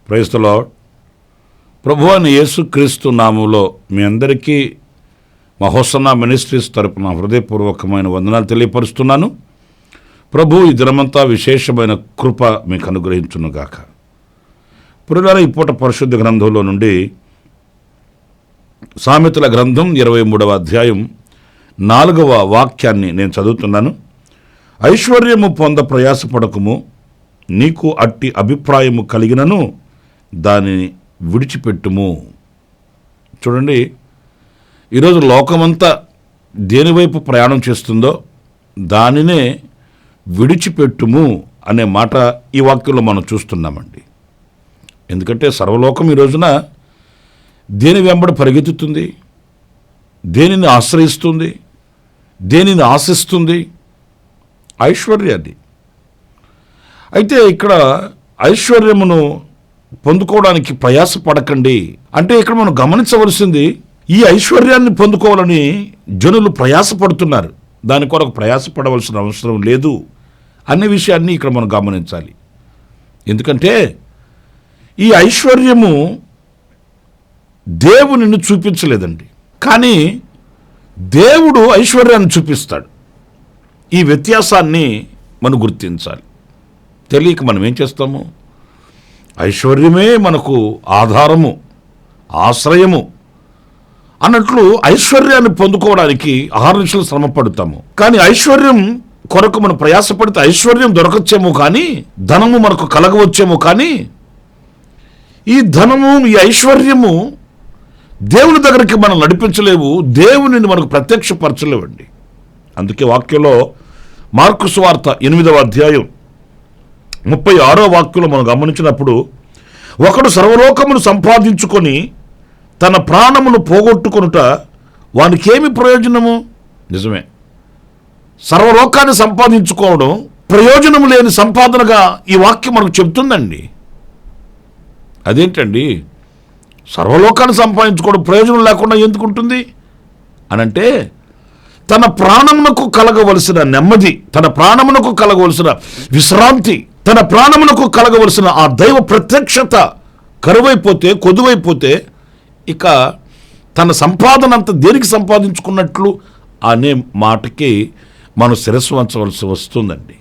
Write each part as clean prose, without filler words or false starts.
Praise the lord. ప్రభువైన యేసుక్రీస్తు నామములో మీ అందరికీ మా హోసన్నా మినిస్ట్రీస్ తరపున హృదయపూర్వకమైన వందనాలు తెలియపరుస్తున్నాను. ప్రభు ఈ దినమంతా విశేషమైన కృప మీకు అనుగ్రహించునుగాక. పురుగాల ఈ పూట పరిశుద్ధ గ్రంథంలో నుండి సామెతల గ్రంథం 23వ అధ్యాయం 4వ వాక్యాన్ని నేను చదువుతున్నాను. ఐశ్వర్యము పొంద ప్రయాసపడకము, నీకు అట్టి అభిప్రాయము కలిగినను దానిని విడిచిపెట్టుము. చూడండి, ఈరోజు లోకమంతా దేనివైపు ప్రయాణం చేస్తుందో దానినే విడిచిపెట్టుము అనే మాట ఈ వాక్యంలో మనం చూస్తున్నామండి. ఎందుకంటే సర్వలోకం ఈ రోజున దేని వెంబడి పరిగెత్తుతుంది, దేనిని ఆశ్రయిస్తుంది, దేనిని ఆశిస్తుంది? ఐశ్వర్యాన్ని. అయితే ఇక్కడ ఐశ్వర్యమును పొందుకోవడానికి ప్రయాసపడకండి అంటే ఇక్కడ మనం గమనించవలసింది, ఈ ఐశ్వర్యాన్ని పొందుకోవాలని జనులు ప్రయాసపడుతున్నారు, దాని కొరకు ప్రయాసపడవలసిన అవసరం లేదు అనే విషయాన్ని ఇక్కడ మనం గమనించాలి. ఎందుకంటే ఈ ఐశ్వర్యము దేవునిని చూపించలేదండి, కానీ దేవుడు ఐశ్వర్యాన్ని చూపిస్తాడు. ఈ వ్యత్యాసాన్ని మనం గుర్తించాలి. తెలియక మనం ఏం చేస్తాము? ఐశ్వర్యమే మనకు ఆధారము, ఆశ్రయము అన్నట్లు ఐశ్వర్యాన్ని పొందుకోవడానికి అహర్నిశలు శ్రమ పడుతాము. కానీ ఐశ్వర్యం కొరకు మనం ప్రయాసపడితే ఐశ్వర్యం దొరకచ్చేమో, కానీ ధనము మనకు కలగవచ్చేమో, కానీ ఈ ధనము, ఈ ఐశ్వర్యము దేవుని దగ్గరికి మనం నడిపించలేవు, దేవునిని మనకు ప్రత్యక్షపరచలేవండి. అందుకే వాక్యంలో మార్కు సువార్త 8వ అధ్యాయం 36వ వాక్యంలో మనం గమనించినప్పుడు, ఒకడు సర్వలోకమును సంపాదించుకొని తన ప్రాణమును పోగొట్టుకొనుట వానికేమి ప్రయోజనము? నిజమే, సర్వలోకాన్ని సంపాదించుకోవడం ప్రయోజనం లేని సంపాదనగా ఈ వాక్యం మనకు చెప్తుందండి. అదేంటండి, సర్వలోకాన్ని సంపాదించుకోవడం ప్రయోజనం లేకుండా ఎందుకుంటుంది అనంటే, తన ప్రాణమునకు కలగవలసిన నెమ్మది, తన ప్రాణమునకు కలగవలసిన విశ్రాంతి, తన ప్రాణమునకు కలగవలసిన ఆ దైవ ప్రత్యక్షత కరువైపోతే, కొదువైపోతే ఇక తన సంపాదన అంతా దేనికి సంపాదించుకున్నట్లు అనే మాటకి మనం శిరస్సు వంచవలసి వస్తుందండి.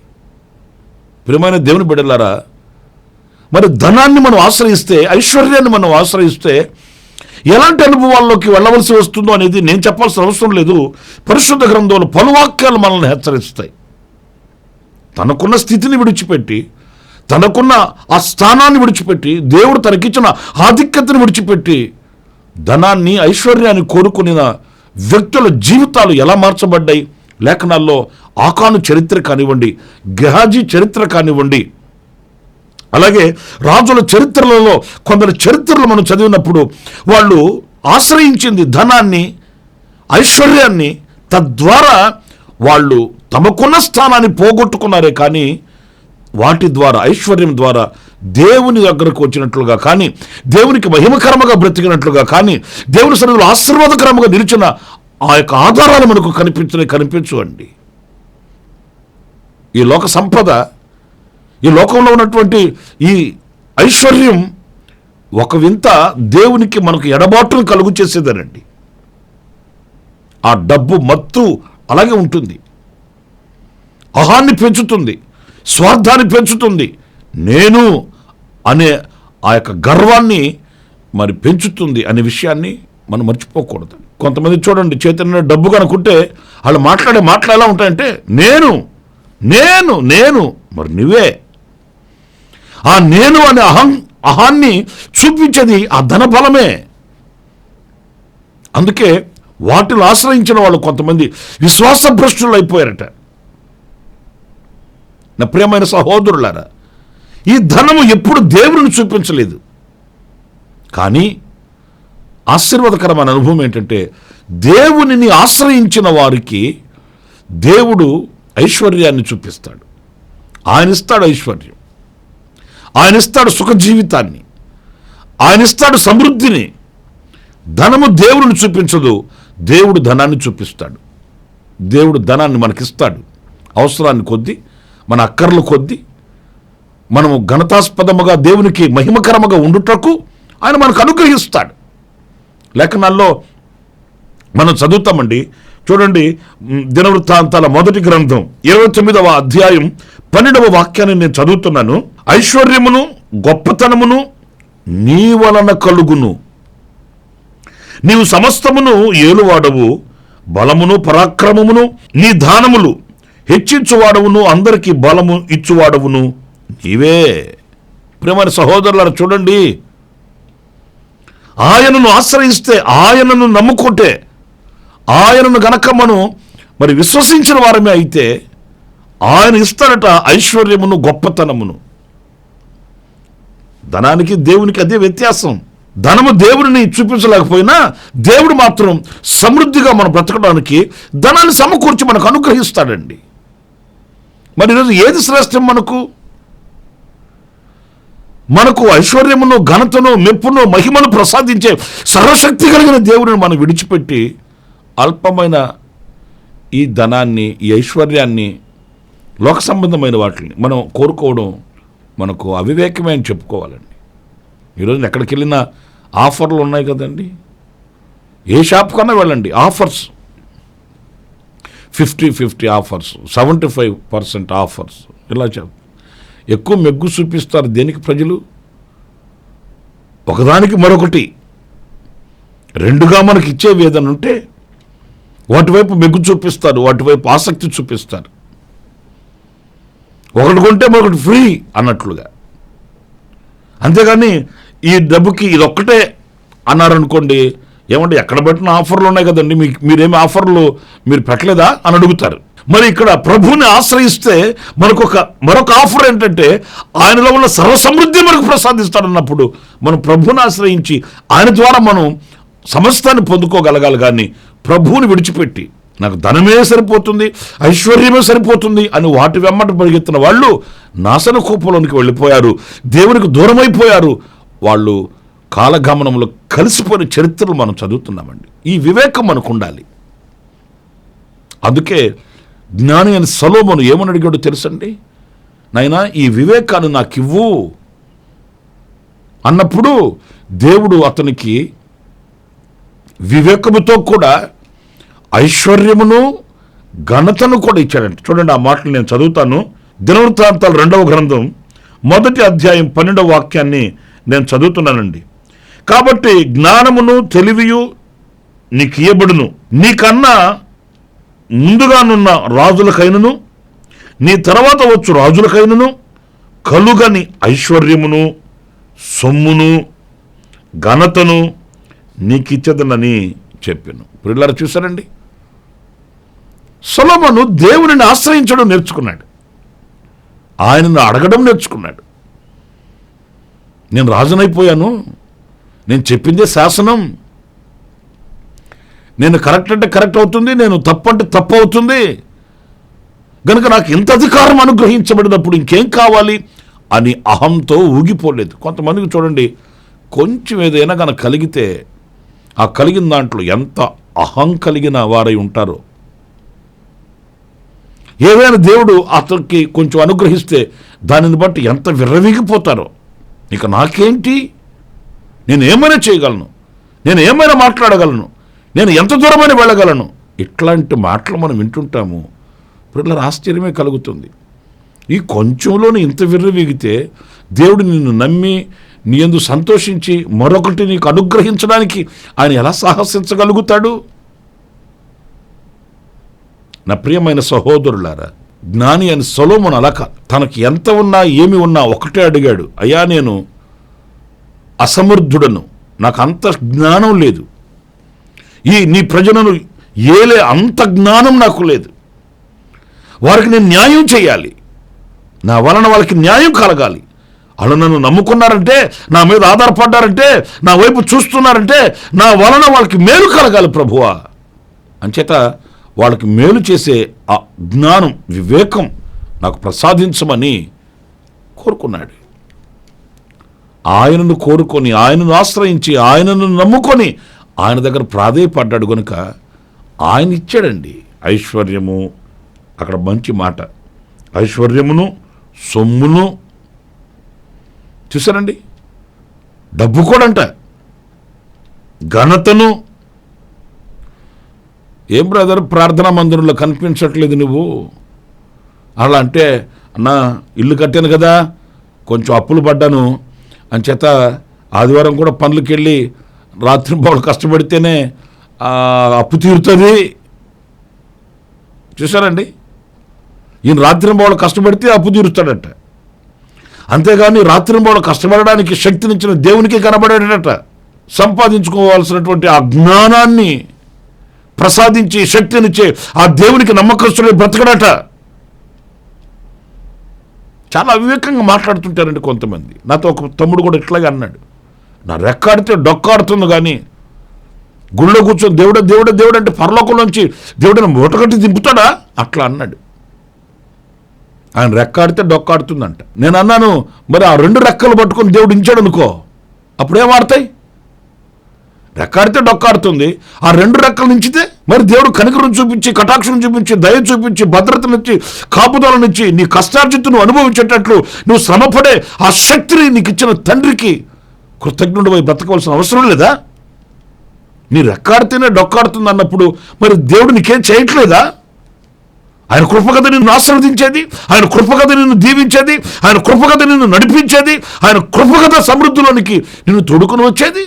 ప్రియమైన దేవుని బిడ్డలారా, మరి ధనాన్ని మనం ఆశ్రయిస్తే, ఐశ్వర్యాన్ని మనం ఆశ్రయిస్తే ఎలాంటి అనుభవాల్లోకి వెళ్ళవలసి వస్తుందో అనేది నేను చెప్పాల్సిన అవసరం లేదు. పరిశుద్ధ గ్రంథంలో పలు వాక్యాలు మనల్ని హెచ్చరిస్తాయి. తనకున్న స్థితిని విడిచిపెట్టి, తనకున్న ఆ స్థానాన్ని విడిచిపెట్టి, దేవుడు తనకిచ్చిన ఆధిక్యతను విడిచిపెట్టి ధనాన్ని, ఐశ్వర్యాన్ని కోరుకున్న వ్యక్తుల జీవితాలు ఎలా మార్చబడ్డాయి లేఖనాల్లో ఆకాను చరిత్ర కానివ్వండి, గెహాజీ చరిత్ర కానివ్వండి, అలాగే రాజుల చరిత్రలలో కొందరు చరిత్రలు మనం చదివినప్పుడు వాళ్ళు ఆశ్రయించింది ధనాన్ని, ఐశ్వర్యాన్ని, తద్వారా వాళ్ళు తమకున్న స్థానాన్ని పోగొట్టుకున్నారే, కానీ వాటి ద్వారా, ఐశ్వర్యం ద్వారా దేవుని దగ్గరకు వచ్చినట్లుగా కానీ, దేవునికి మహిమకరముగా బ్రతికినట్లుగా కానీ, దేవుని సన్నిధిలో ఆశీర్వాదకరముగా నిలిచిన ఆ యొక్క ఆధారాలు మనకు కనిపించవండి. ఈ లోక సంపద, ఈ లోకంలో ఉన్నటువంటి ఈ ఐశ్వర్యం ఒక వింత దేవునికి మనకు ఎడబాటును కలుగు చేసేదనండి. ఆ డబ్బు మత్తు అలాగే ఉంటుంది, అహాన్ని పెంచుతుంది, స్వార్థాన్ని పెంచుతుంది, నేను అనే ఆ యొక్క గర్వాన్ని మరి పెంచుతుంది అనే విషయాన్ని మనం మర్చిపోకూడదు. కొంతమంది చూడండి, చేతన డబ్బు కనుకుంటే వాళ్ళు మాట్లాడే మాటలు ఎలా ఉంటాయంటే, నేను నేను నేను మరి నువ్వే. ఆ నేను అనే అహాన్ని చూపించేది ఆ ధన బలమే. అందుకే వాటిని ఆశ్రయించిన వాళ్ళు కొంతమంది విశ్వాస భ్రష్టులు అయిపోయారట. నా ప్రియమైన సహోదరులారా, ఈ ధనము ఎప్పుడు దేవుడిని చూపించలేదు. కానీ ఆశీర్వాదకరమైన అనుభవం ఏంటంటే, దేవునిని ఆశ్రయించిన వారికి దేవుడు ఐశ్వర్యాన్ని చూపిస్తాడు. ఆయన ఇస్తాడు ఐశ్వర్యం, ఆయన ఇస్తాడు సుఖ జీవితాన్ని, ఆయన ఇస్తాడు సమృద్ధిని. ధనము దేవుడిని చూపించదు, దేవుడు ధనాన్ని చూపిస్తాడు. దేవుడు ధనాన్ని మనకిస్తాడు. అవసరాన్ని కొద్దీ, మన అక్కర్లు కొద్దీ, మనము ఘనతాస్పదముగా దేవునికి మహిమకరముగా ఉండుటకు ఆయన మనకు అనుగ్రహిస్తాడు. లేఖనాల్లో మనం చదువుతామండి. చూడండి, దినవృత్తాంతాల మొదటి గ్రంథం 29వ అధ్యాయం 12వ వాక్యాన్ని నేను చదువుతున్నాను. ఐశ్వర్యమును గొప్పతనమును నీ వలన కలుగును, నీవు సమస్తమును ఏలువాడవు, బలమును పరాక్రమమును నీ దానములు హెచ్చించువాడవును, అందరికీ బలము ఇచ్చువాడవును నీవే. ప్రియమైన సహోదరులారా, చూడండి, ఆయనను ఆశ్రయిస్తే, ఆయనను నమ్ముకుంటే, ఆయనను గనక మనం మరి విశ్వసించిన వారమే అయితే ఆయన ఇస్తాడట ఐశ్వర్యమును గొప్పతనమును. ధనానికి దేవునికి అదే వ్యత్యాసం. ధనము దేవుడిని చూపించలేకపోయినా దేవుడు మాత్రం సమృద్ధిగా మనం బ్రతకడానికి ధనాన్ని సమకూర్చి మనకు అనుగ్రహిస్తాడండి. మరి ఈరోజు ఏది శ్రేష్టం? మనకు ఐశ్వర్యమును ఘనతను మెప్పును మహిమను ప్రసాదించే సర్వశక్తి కలిగిన దేవుడిని మనం విడిచిపెట్టి అల్పమైన ఈ ధనాన్ని, ఈ ఐశ్వర్యాన్ని, లోక సంబంధమైన వాటిని మనం కోరుకోవడం మనకు అవివేకమే అని చెప్పుకోవాలండి. ఈరోజు ఎక్కడికి వెళ్ళినా ఆఫర్లు ఉన్నాయి కదండి. ఏ షాప్ కన్నా వెళ్ళండి, ఆఫర్స్ 50-50 ఆఫర్స్, 75% ఆఫర్స్, ఇలా ఎక్కువ మెగ్గు చూపిస్తారు. దేనికి? ప్రజలు ఒకదానికి మరొకటి రెండుగా మనకి ఇచ్చేవి ఏదైనా ఉంటే వాటి వైపు మెగ్గు చూపిస్తారు, వాటి వైపు ఆసక్తి చూపిస్తారు. ఒకటి కొంటే మరొకటి ఫ్రీ అన్నట్లుగా. అంతేగాని ఈ డబ్బుకి ఇది ఒక్కటే అన్నారనుకోండి, ఏమంటే ఎక్కడ పెట్టిన ఆఫర్లు ఉన్నాయి కదండి, మీరేమి ఆఫర్లు మీరు పెట్టలేదా అని అడుగుతారు. మరి ఇక్కడ ప్రభువుని ఆశ్రయిస్తే మరొక ఆఫర్ ఏంటంటే, ఆయనలో ఉన్న సర్వసమృద్ధి మనకు ప్రసాదిస్తాడన్నప్పుడు మనం ప్రభువుని ఆశ్రయించి ఆయన ద్వారా మనం సమస్తాన్ని పొందుకోగలగాలి. కానీ ప్రభువుని విడిచిపెట్టి నాకు ధనమే సరిపోతుంది, ఐశ్వర్యమే సరిపోతుంది అని వాటి వెమ్మట పరిగెత్తిన వాళ్ళు నాశన కూపంలోనికి వెళ్ళిపోయారు, దేవునికి దూరమైపోయారు. వాళ్ళు కాలగమనంలో కలిసిపోయిన చరిత్రలు మనం చదువుతున్నామండి. ఈ వివేకం మనకు ఉండాలి. అందుకే జ్ఞాని అని సొలొమోను ఏమని అడిగాడో తెలుసండి? నాయనా, ఈ వివేకాన్ని నాకు ఇవ్వు అన్నప్పుడు దేవుడు అతనికి వివేకముతో కూడా ఐశ్వర్యమును ఘనతను కూడా ఇచ్చాడంట. చూడండి, ఆ మాటలు నేను చదువుతాను. దినవృత్తాంతాలు 2వ గ్రంథం 1వ అధ్యాయం 12వ వాక్యాన్ని నేను చదువుతున్నానండి. కాబట్టి జ్ఞానమును తెలివియు నీకు ఇయ్యబడును, నీకన్నా ముందుగానున్న రాజులకైనను నీ తర్వాత వచ్చు రాజులకైనను కలుగని ఐశ్వర్యమును సొమ్మును ఘనతను నీకిచ్చదనని చెప్పాను. పిల్లలు చూశారండి, సొలొమోను దేవునిని ఆశ్రయించడం నేర్చుకున్నాడు, ఆయనను అడగడం నేర్చుకున్నాడు. నేను రాజునైపోయాను, నేను చెప్పిందే శాసనం, నేను కరెక్ట్ అంటే కరెక్ట్ అవుతుంది, నేను తప్పు అంటే తప్పు అవుతుంది, కనుక నాకు ఇంత అధికారం అనుగ్రహించబడినప్పుడు ఇంకేం కావాలి అని అహంతో ఊగిపోలేదు. కొంతమందికి చూడండి, కొంచెం ఏదైనా కనుక కలిగితే ఆ కలిగిన దాంట్లో ఎంత అహం కలిగిన వారై ఉంటారో. ఏదైనా దేవుడు అతనికి కొంచెం అనుగ్రహిస్తే దానిని బట్టి ఎంత విర్రవీగిపోతారో. ఇక నాకేంటి, నేను ఏమైనా చేయగలను, నేను ఏమైనా మాట్లాడగలను, నేను ఎంత దూరమైనా వెళ్ళగలను, ఇట్లాంటి మాటలు మనం వింటుంటాము. పిల్లల ఆశ్చర్యమే కలుగుతుంది. ఈ కొంచెంలోనే ఇంత విర్రవీగితే దేవుడు నిన్ను నమ్మి నీ యందు సంతోషించి మరొకటి నీకు అనుగ్రహించడానికి ఆయన ఎలా సాహసించగలుగుతాడు? నా ప్రియమైన సహోదరులారా, జ్ఞాని అని సొలొమోను అలా తనకి ఎంత ఉన్నా ఏమి ఉన్నా ఒకటే అడిగాడు, అయ్యా నేను అసమర్థుడను, నాకు అంత జ్ఞానం లేదు, నీ ప్రజలను ఏలే అంత జ్ఞానం నాకు లేదు, వారికి నేను న్యాయం చేయాలి, నా వలన వాళ్ళకి న్యాయం కలగాలి. వాళ్ళు నన్ను నమ్ముకున్నారంటే, నా మీద ఆధారపడ్డారంటే, నా వైపు చూస్తున్నారంటే, నా వలన వాళ్ళకి మేలు కలగాలి ప్రభువా. అంచేత వాళ్ళకి మేలు చేసే ఆ జ్ఞానం, వివేకం నాకు ప్రసాదించమని కోరుకున్నాడు. ఆయనను కోరుకొని, ఆయనను ఆశ్రయించి, ఆయనను నమ్ముకొని ఆయన దగ్గర ప్రాధేయపడ్డాడు కనుక ఆయన ఇచ్చాడండి ఐశ్వర్యము. అక్కడ మంచి మాట, ఐశ్వర్యమును సొమ్మును. చూసారండి, డబ్బు కూడా అంట, ఘనతను. ఏం బ్రదర్ ప్రార్థనా మందిరంలో కనిపించట్లేదు నువ్వు? అలా అంటే, అన్నా ఇల్లు కట్టాను కదా, కొంచెం అప్పులు పడ్డాను, అంచేత ఆదివారం కూడా పనులకి వెళ్ళి రాత్రి పౌలు కష్టపడితేనే అప్పు తీరుతుంది. చూసారండి, ఈయన రాత్రి పౌలు కష్టపడితే అప్పు తీరుస్తాడట. అంతేగాని రాత్రి పౌలు కష్టపడడానికి శక్తినిచ్చిన దేవునికి కనబడేటట. సంపాదించుకోవాల్సినటువంటి ఆ జ్ఞానాన్ని ప్రసాదించి శక్తినిచ్చే ఆ దేవునికి నమ్మకస్తుడే బ్రతకడట. చాలా అవివేకంగా మాట్లాడుతుంటారండి కొంతమంది. నాతో ఒక తమ్ముడు కూడా ఇట్లాగే అన్నాడు, నా రెక్కాడితే డొక్కాడుతుంది కానీ గుళ్ళో కూర్చొని దేవుడే దేవుడే దేవుడు అంటే పరలోకంలోంచి దేవుడిని మూటగట్టి దింపుతాడా? అట్లా అన్నాడు. ఆయన రెక్కాడితే డొక్కాడుతుందంట. నేను అన్నాను, మరి ఆ రెండు రెక్కలు పట్టుకొని దేవుడు ఇంచాడు అనుకో, అప్పుడేం ఆడతాయి? రెక్కాడితే డొక్కాడుతుంది, ఆ రెండు రెక్కలు నించితే మరి దేవుడు కనికరం చూపించి, కటాక్షం చూపించి, దయ చూపించి, భద్రతనిచ్చి, కాపుదలనిచ్చి, నీ కష్టార్జితను అనుభవించేటట్లు నువ్వు శ్రమపడే ఆ శక్తిని నీకు ఇచ్చిన తండ్రికి కృతజ్ఞుడు పోయి బ్రతకవలసిన అవసరం లేదా? నీ రెక్కాడితేనే డొక్కాడుతుంది అన్నప్పుడు మరి దేవుడు నీకేం చేయట్లేదా? ఆయన కృపగత నిన్ను ఆశీర్వదించేది, ఆయన కృపగత నిన్ను దీవించేది, ఆయన కృపగత నిన్ను నడిపించేది, ఆయన కృపగత సమృద్ధిలోనికి నిన్ను తొడుకుని వచ్చేది.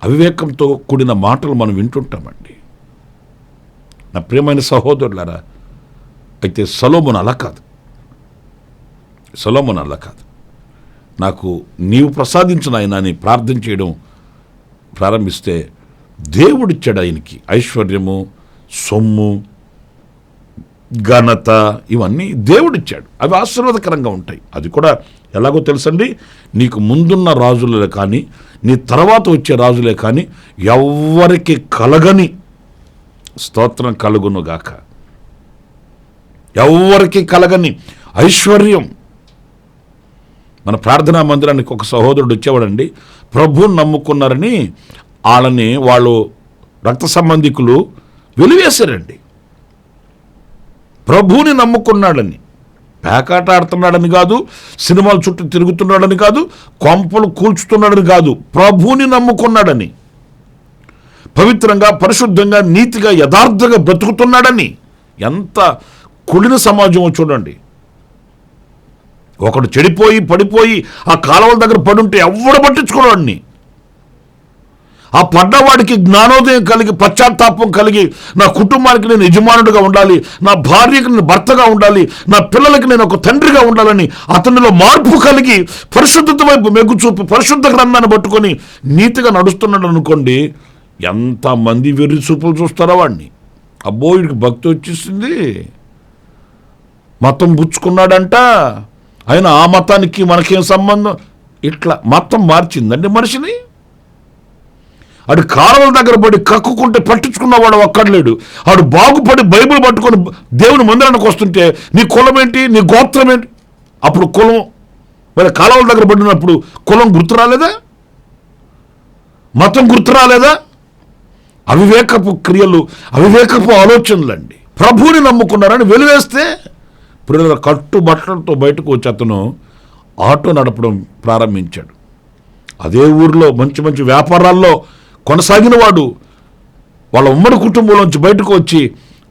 అవివేకంతో కూడిన మాటలు మనం వింటుంటామండి. నా ప్రియమైన సహోదరులారా, అయితే సొలొమోను అలా కాదు. సొలొమోను అలా కాదు. నాకు నీవు ప్రసాదించిన ఆయన అని ప్రార్థన చేయడం ప్రారంభిస్తే దేవుడిచ్చాడు ఆయనకి ఐశ్వర్యము, సొమ్ము, ఘనత, ఇవన్నీ దేవుడిచ్చాడు. అవి ఆశీర్వాదకరంగా ఉంటాయి. అది కూడా ఎలాగో తెలుసండి, నీకు ముందున్న రాజులే కానీ, నీ తర్వాత వచ్చే రాజులే కానీ ఎవ్వరికి కలగని స్తోత్రం కలుగునుగాక, ఎవ్వరికి కలగని ఐశ్వర్యం. మన ప్రార్థనా మందిరానికి ఒక సహోదరుడు వచ్చేవాడండి. ప్రభువుని నమ్ముకున్నారని వాళ్ళని వాళ్ళు రక్త సంబంధికులు వెలివేశారండి. ప్రభువుని నమ్ముకున్నాడని, పేకాట ఆడుతున్నాడని కాదు, సినిమాల చుట్టూ తిరుగుతున్నాడని కాదు, కొంపలు కూల్చుతున్నాడని కాదు, ప్రభువుని నమ్ముకున్నాడని, పవిత్రంగా, పరిశుద్ధంగా, నీతిగా, యథార్థంగా బ్రతుకుతున్నాడని. ఎంత కుళ్ళిన సమాజం చూడండి. ఒకడు చెడిపోయి పడిపోయి ఆ కాలువల దగ్గర పడుంటే ఎవడు పట్టించుకోవాడిని. ఆ పడ్డవాడికి జ్ఞానోదయం కలిగి, పశ్చాత్తాపం కలిగి, నా కుటుంబానికి నేను యజమానుడిగా ఉండాలి, నా భార్యకి నేను భర్తగా ఉండాలి, నా పిల్లలకి నేను ఒక తండ్రిగా ఉండాలని అతనిలో మార్పు కలిగి పరిశుద్ధత వైపు మెగ్గు చూపి పరిశుద్ధ గ్రంథాన్ని పట్టుకొని నీతిగా నడుస్తున్నాడు అనుకోండి, ఎంతమంది వెర్రి చూపులు చూస్తారో వాడిని. అబ్బో వీడికి భక్తి వచ్చేసింది, మతం పుచ్చుకున్నాడంట, అయినా ఆ మతానికి మనకేం సంబంధం? ఇట్లా మతం మార్చిందండి మనిషిని. ఆడు కాలువల దగ్గర పడి కక్కుకుంటే పట్టించుకున్నవాడు ఒక్కడలేడు. ఆడు బాగుపడి బైబిల్ పట్టుకొని దేవుని మందిరానికి వస్తుంటే నీ కులం ఏంటి, నీ గోత్రం ఏంటి? అప్పుడు కులం మరి కాలువల దగ్గర పడినప్పుడు కులం గుర్తు రాలేదా? మతం గుర్తు రాలేదా? అవివేకపు క్రియలు, అవివేకపు ఆలోచనలండి. ప్రభువుని నమ్ముకున్నారని వెలివేస్తే పిల్లల కట్టుబట్టలతో బయటకు వచ్చి అతను ఆటో నడపడం ప్రారంభించాడు. అదే ఊరిలో మంచి మంచి వ్యాపారాల్లో కొనసాగిన వాడు వాళ్ళ ఉమ్మడి కుటుంబంలోంచి బయటకు వచ్చి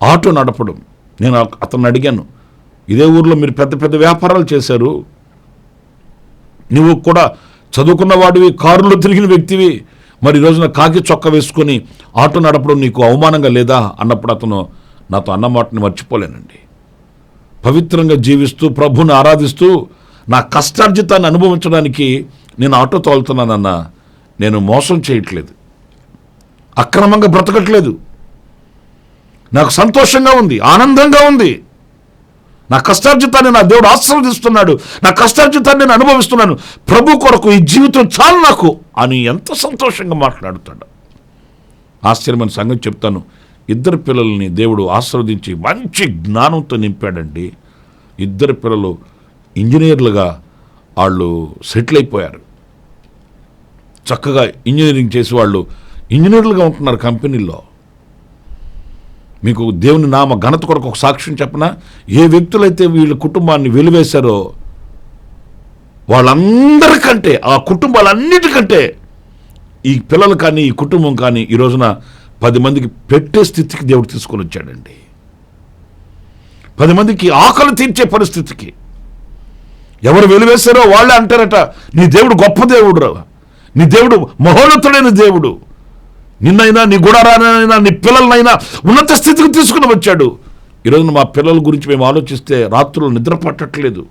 ఆటో నడపడం. నేను అతన్ని అడిగాను, ఇదే ఊరిలో మీరు పెద్ద పెద్ద వ్యాపారాలు చేశారు, నువ్వు కూడా చదువుకున్న వాడివి, కారులో తిరిగిన వ్యక్తివి, మరి ఈ రోజున కాకి చొక్క వేసుకొని ఆటో నడపడం నీకు అవమానంగా లేదా అన్నప్పుడు అతను నాతో అన్న మాటని మర్చిపోలేనండి. పవిత్రంగా జీవిస్తూ ప్రభువుని ఆరాధిస్తూ నా కష్టార్జితాన్ని అనుభవించడానికి నేను ఆటో తోలుతున్నానన్న, నేను మోసం చేయట్లేదు, అక్రమంగా బ్రతకట్లేదు, నాకు సంతోషంగా ఉంది, ఆనందంగా ఉంది. నా కష్టార్జితాన్ని నా దేవుడు ఆశీర్వదిస్తున్నాడు, నా కష్టార్జితాన్ని నేను అనుభవిస్తున్నాను, ప్రభు కొరకు ఈ జీవితం చాలు నాకు అని ఎంత సంతోషంగా మాట్లాడుతాడు. ఆశ్చర్యమైన సంగతి చెప్తాను. ఇద్దరు పిల్లల్ని దేవుడు ఆశీర్వదించి మంచి జ్ఞానంతో నింపాడండి. ఇద్దరు పిల్లలు ఇంజనీర్లుగా వాళ్ళు సెటిల్ అయిపోయారు. చక్కగా ఇంజనీరింగ్ చేసి వాళ్ళు ఇంజనీర్లుగా ఉంటున్నారు కంపెనీల్లో. మీకు దేవుని నామ ఘనత కొరకు ఒక సాక్ష్యం చెప్పనా? ఏ వ్యక్తులైతే వీళ్ళ కుటుంబాన్ని వెలివేశారో వాళ్ళందరికంటే, ఆ కుటుంబాలన్నిటికంటే ఈ పిల్లలు కానీ ఈ కుటుంబం కానీ ఈ రోజున 10 మందికి పెట్టే స్థితికి దేవుడు తీసుకొని వచ్చాడండి. 10 మందికి ఆకలి తీర్చే పరిస్థితికి. ఎవరు వెలివేశారో వాళ్ళే అంటారట, నీ దేవుడు గొప్ప దేవుడు రా, నీ దేవుడు మహోన్నతుడైన దేవుడు, నిన్నైనా నీ గుడారానైనా నీ పిల్లలనైనా ఉన్నత స్థితికి తీసుకుని వచ్చాడు. ఈరోజు మా పిల్లల గురించి మేము ఆలోచిస్తే రాత్రులు నిద్ర పట్టట్లేదు.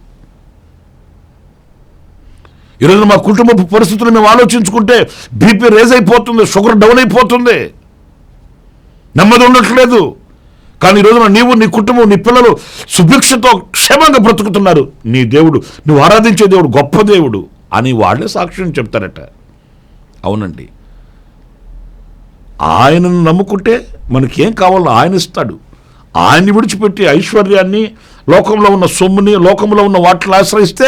ఈరోజు మా కుటుంబ పరిస్థితులు మేము ఆలోచించుకుంటే బీపీ రేజ్ అయిపోతుంది, షుగర్ డౌన్ అయిపోతుంది, నెమ్మది ఉండట్లేదు. కానీ ఈరోజున నీవు, నీ కుటుంబం, నీ పిల్లలు సుభిక్షతో క్షేమంగా బ్రతుకుతున్నారు. నీ దేవుడు, నువ్వు ఆరాధించే దేవుడు గొప్ప దేవుడు అని వాళ్ళే సాక్ష్యం చెప్తారట. అవునండి, ఆయనను నమ్ముకుంటే మనకేం కావాలో ఆయన ఇస్తాడు. ఆయన్ని విడిచిపెట్టి ఐశ్వర్యాన్ని, లోకంలో ఉన్న సొమ్ముని, లోకంలో ఉన్న వాటిని ఆశ్రయిస్తే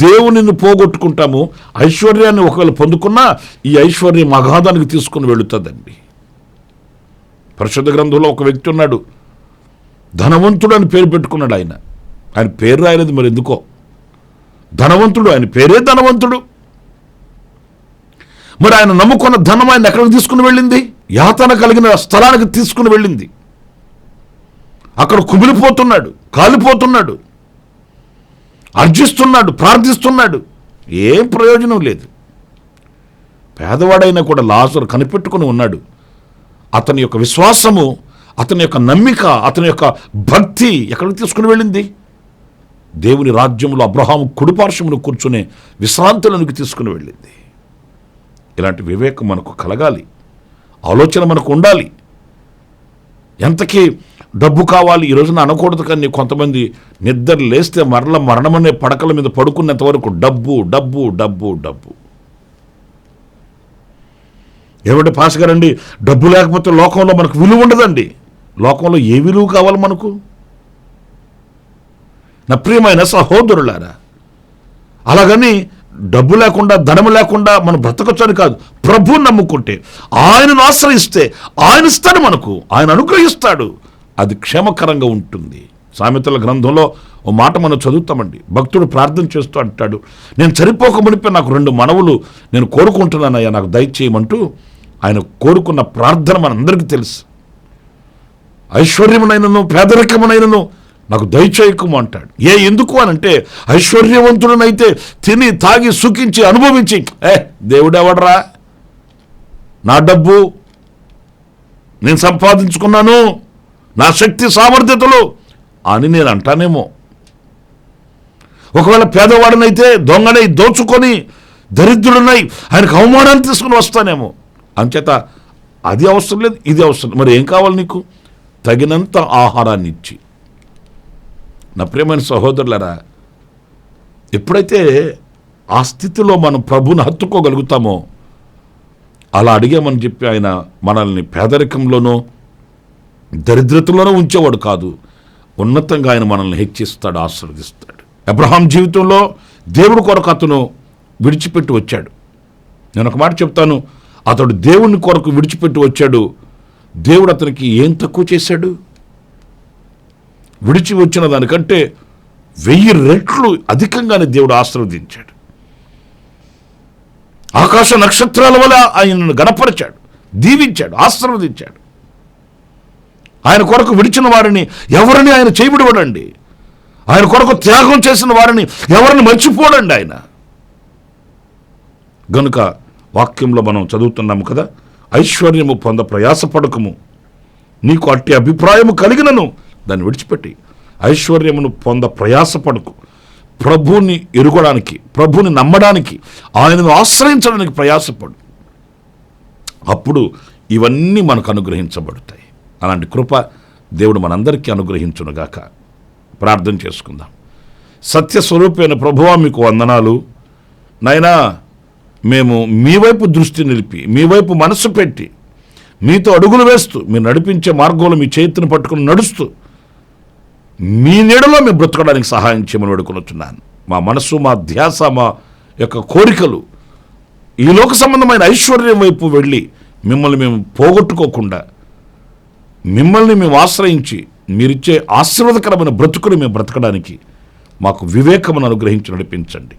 దేవునిని పోగొట్టుకుంటాము. ఐశ్వర్యాన్ని ఒకవేళ పొందుకున్నా ఈ ఐశ్వర్యం అగాధానికి తీసుకుని వెళుతుందండి. పరిశుద్ధ గ్రంథంలో ఒక వ్యక్తి ఉన్నాడు, ధనవంతుడు అని పేరు పెట్టుకున్నాడు. ఆయన పేరు రాయలేదు మరి ఎందుకో. ధనవంతుడు, ఆయన పేరే ధనవంతుడు. మరి ఆయన నమ్ముకున్న ధనం ఆయన ఎక్కడికి తీసుకుని వెళ్ళింది? యాతన కలిగిన స్థలానికి తీసుకుని వెళ్ళింది. అక్కడ కుమిలిపోతున్నాడు, కాలిపోతున్నాడు, అర్జిస్తున్నాడు, ప్రార్థిస్తున్నాడు, ఏం ప్రయోజనం లేదు. పేదవాడైనా కూడా లాజరు కనిపెట్టుకుని ఉన్నాడు. అతని యొక్క విశ్వాసము, అతని యొక్క నమ్మిక, అతని యొక్క భక్తి ఎక్కడికి తీసుకుని వెళ్ళింది? దేవుని రాజ్యంలో అబ్రహాము కుడిపార్శ్వమును కూర్చునే విశ్రాంతులకు తీసుకుని వెళ్ళింది. ఇలాంటి వివేకం మనకు కలగాలి, ఆలోచన మనకు ఉండాలి. ఎంతకీ డబ్బు కావాలి ఈ రోజున అనకూడదు, కానీ కొంతమంది నిద్ర లేస్తే మరణమనే పడకల మీద పడుకునేంత వరకు డబ్బు డబ్బు డబ్బు డబ్బు. ఏమంటే పాస్ గారండి, డబ్బు లేకపోతే లోకంలో మనకు విలువ ఉండదండి. లోకంలో ఏ విలువ కావాలి మనకు? నా ప్రియమైన సహోదరులారా, అలాగని డబ్బు లేకుండా, ధనము లేకుండా మనం బ్రతకొచ్చని కాదు. ప్రభువుని నమ్ముకుంటే, ఆయనను ఆశ్రయిస్తే ఆయన ఇస్తాడు మనకు, ఆయన అనుగ్రహిస్తాడు. అది క్షేమకరంగా ఉంటుంది. సామెతల గ్రంథంలో ఓ మాట మనం చదువుతామండి. భక్తుడు ప్రార్థన చేస్తూ అంటాడు, నేను చనిపోక మునిపే నాకు 2 మనవులు నేను కోరుకుంటున్నానయ్యా, నాకు దయచేయమంటూ ఆయన కోరుకున్న ప్రార్థన మనందరికీ తెలుసు. ఐశ్వర్యమునైనను పేదరికమునైనను నాకు దయచేయకము అంటాడు. ఎందుకు అనంటే, ఐశ్వర్యవంతుడనైతే తిని తాగి సుఖించి అనుభవించి దేవుడెవడరా, నా డబ్బు నేను సంపాదించుకున్నాను, నా శక్తి సామర్థ్యతలు అని నేను అంటానేమో. ఒకవేళ పేదవాడినైతే దొంగనై దోచుకొని దరిద్రుడినై ఆయనకు అవమానాన్ని తీసుకుని వస్తానేమో. అంచేత అది అవసరం లేదు, ఇది అవసరం. మరి ఏం కావాలి నీకు? తగినంత ఆహారాన్ని ఇచ్చి. నా ప్రియమైన సహోదరులారా, ఎప్పుడైతే ఆ స్థితిలో మనం ప్రభువుని హత్తుకోగలుగుతామో, అలా అడిగామని చెప్పి ఆయన మనల్ని పేదరికంలోనో దరిద్రతలోనూ ఉంచేవాడు కాదు. ఉన్నతంగా ఆయన మనల్ని హెచ్చిస్తాడు, ఆశీర్వదిస్తాడు. అబ్రహాం జీవితంలో దేవుడి కొరకు అతను విడిచిపెట్టి వచ్చాడు. నేను ఒక మాట చెప్తాను, అతడు దేవుని కొరకు విడిచిపెట్టి వచ్చాడు. దేవుడు అతనికి ఏం తక్కువ చేశాడు? విడిచి వచ్చిన దానికంటే 1000 రెట్లు అధికంగానే దేవుడు ఆశీర్వదించాడు. ఆకాశ నక్షత్రాల వల్ల ఆయనను గణపరిచాడు, దీవించాడు, ఆశీర్వదించాడు. ఆయన కొరకు విడిచిన వారిని ఎవరిని ఆయన చేయబడివాడండి. ఆయన కొరకు త్యాగం చేసిన వారిని ఎవరిని మర్చిపోడండి ఆయన. గనుక వాక్యంలో మనం చదువుతున్నాము కదా, ఐశ్వర్యము పొంద ప్రయాసపడకము, నీకు అట్టి అభిప్రాయము కలిగినను దాన్ని విడిచిపెట్టి ఐశ్వర్యమును పొంద ప్రయాసపడకు. ప్రభువుని ఎరుగడానికి, ప్రభువుని నమ్మడానికి, ఆయనను ఆశ్రయించడానికి ప్రయాసపడు. అప్పుడు ఇవన్నీ మనకు అనుగ్రహించబడతాయి. అలాంటి కృప దేవుడు మనందరికీ అనుగ్రహించునుగాక. ప్రార్థన చేసుకుందాం. సత్యస్వరూపైన ప్రభువా మీకు వందనాలు. నాయనా, మేము మీ వైపు దృష్టి నిలిపి, మీ వైపు మనసు పెట్టి, మీతో అడుగులు వేస్తూ, మీరు నడిపించే మార్గంలో మీ చేతిని పట్టుకుని నడుస్తూ, మీ నీడలో మేము బ్రతకడానికి సహాయం చేయమని వేడుకొనుచున్నాను. మా మనసు, మా ధ్యాస, మా యొక్క కోరికలు ఈ లోక సంబంధమైన ఐశ్వర్యం వైపు వెళ్ళి మిమ్మల్ని మేము పోగొట్టుకోకుండా, మిమ్మల్ని మేము ఆశ్రయించి మీరిచ్చే ఆశీర్వాదకరమైన బ్రతుకుని మేము బ్రతకడానికి మాకు వివేకమును అనుగ్రహించి నడిపించండి.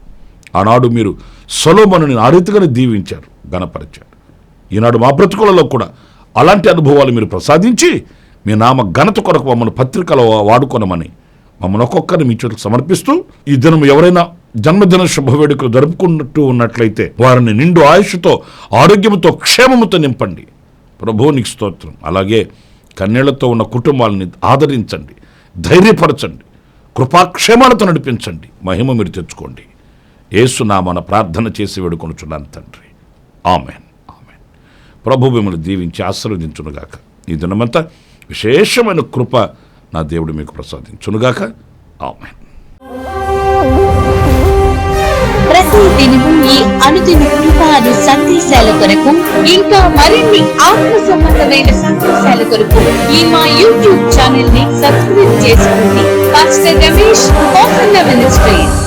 ఆనాడు మీరు సొలొమోనుని ఆ రీతిగానే దీవించారు, ఘనపరిచారు. ఈనాడు మా బ్రతుకులలో కూడా అలాంటి అనుభవాలు మీరు ప్రసాదించి మీ నామ ఘనత కొరకు మమ్మల్ని పత్రికలో వాడుకొనమని మమ్మల్ని ఒక్కొక్కరిని మీ చోటుకు సమర్పిస్తూ, ఈ దినం ఎవరైనా జన్మదిన శుభవేడుకలు జరుపుకుంటూ ఉన్నట్లయితే వారిని నిండు ఆయుష్తో, ఆరోగ్యంతో, క్షేమముతో నింపండి. ప్రభువు నీకు స్తోత్రం. అలాగే కన్నీళ్లతో ఉన్న కుటుంబాలని ఆదరించండి, ధైర్యపరచండి, కృపాక్షేమాలతో నడిపించండి. మహిమ మీరు తెచ్చుకోండి. యేసు నామమున ప్రార్థన చేసి వేడుకొనుచున్నాను తండ్రి. ఆమెన్. ఆమెన్. ప్రభు మిమ్మల్ని దీవించి ఆశీర్వదించునుగాక. ఈ దినమంతా విశేషమైన కృప నా దేవుడు మీకు ప్రసాదించునుగాక. ఆమెన్. ప్రతి దినము ఈ అనుదిన కృపాను సందేశాల కొరకు, ఇంకా మరిన్ని ఆత్మ సంబంధమైన సందేశాల కొరకు ఈ మా యూట్యూబ్ ఛానల్ ని సబ్స్క్రైబ్ చేసుకోండి. Pastor Ramesh ministries.